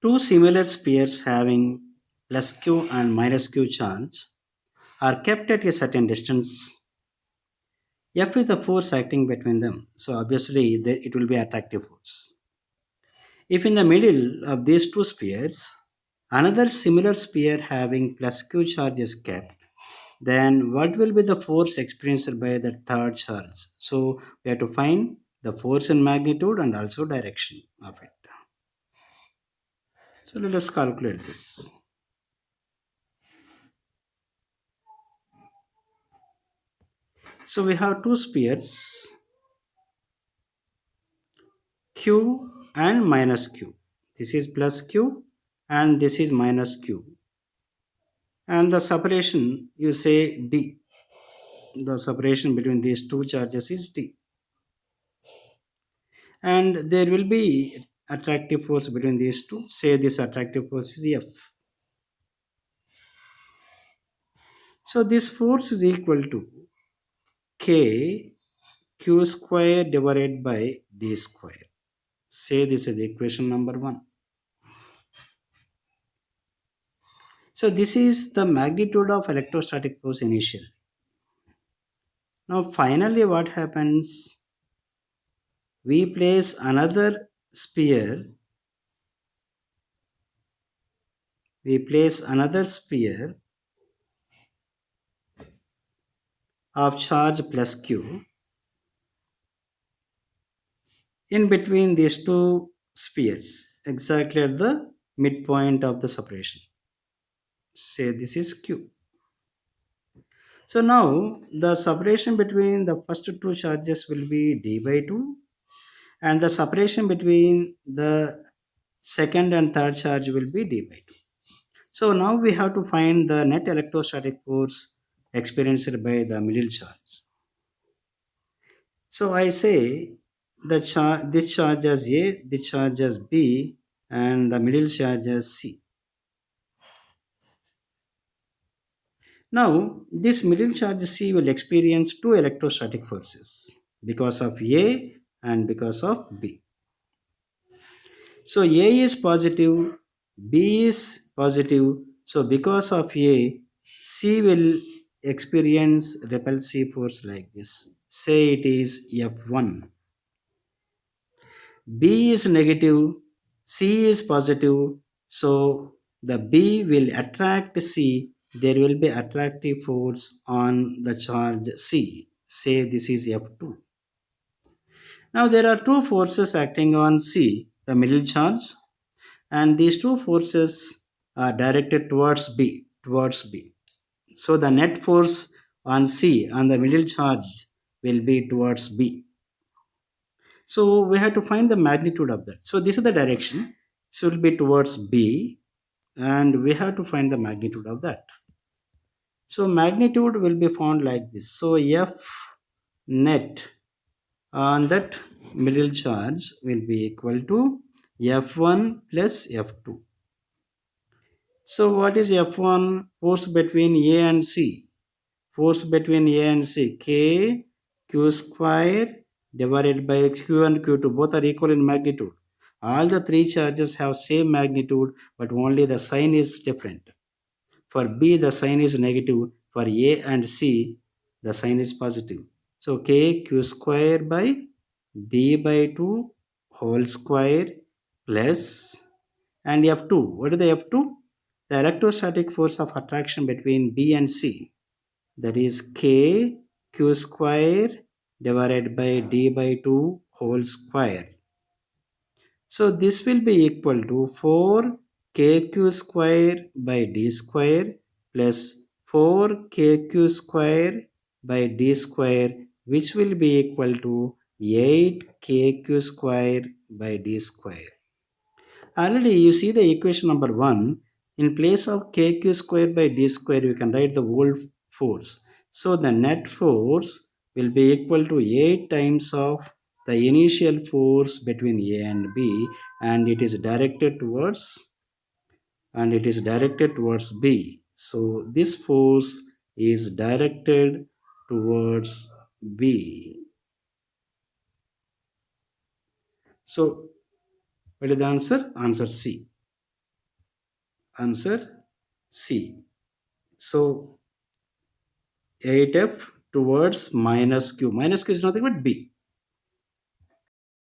Two similar spheres having plus q and minus q charge are kept at a certain distance. F is the force acting between them. So obviously it will be attractive force. If in the middle of these two spheres, another similar sphere having plus q charge is kept, then what will be the force experienced by the third charge? So we have to find the force in magnitude and also direction of it. So let us calculate this. So we have two spheres, q and minus q. This is plus q and this is minus q. And the separation, you say d. The separation between these two charges is d. And there will be attractive force between these two. Say this attractive force is F. So this force is equal to K q square divided by d square. Say this is equation number 1. So this is the magnitude of electrostatic force initially. Now finally what happens? We place another sphere. We place another sphere of charge plus q in between these two spheres, exactly at the midpoint of the separation. Say this is q. So now the separation between the first two charges will be d by 2, and the separation between the second and third charge will be d by 2. So now we have to find the net electrostatic force experienced by the middle charge. So I say this charge as A, this charge as B, and the middle charge as C. Now, this middle charge C will experience two electrostatic forces because of A and because of B. So A is positive, B is positive. So because of A, C will experience repulsive force like this. Say it is F1. B is negative, C is positive. So the B will attract C. There will be attractive force on the charge C. Say this is F2. Now there are two forces acting on C, the middle charge, and these two forces are directed towards B, So the net force on C, on the middle charge, will be towards B. So we have to find the magnitude of that. So this is the direction. So it will be towards B, and we have to find the magnitude of that. So magnitude will be found like this. So F net on that middle charge will be equal to F1 plus F2. So what is F1? Force between A and C. Force between A and C. K q square divided by q and q2. Both are equal in magnitude. All the three charges have same magnitude, but only the sign is different. For B, the sign is negative. For A and C, the sign is positive. So K q square by D by 2 whole square plus and F2. What is the F2? The electrostatic force of attraction between B and C. That is K q square divided by D by 2 whole square. So this will be equal to 4kq square by d square plus 4kq square by d square, which will be equal to 8kq square by d square. Already you see the equation number 1. In place of kq square by d square, you can write the whole force. So the net force will be equal to 8 times of the initial force between A and B, and it is directed towards B. So this force is directed towards B. So what is the answer? Answer C. Answer C. So 8F towards minus Q. Minus Q is nothing but B.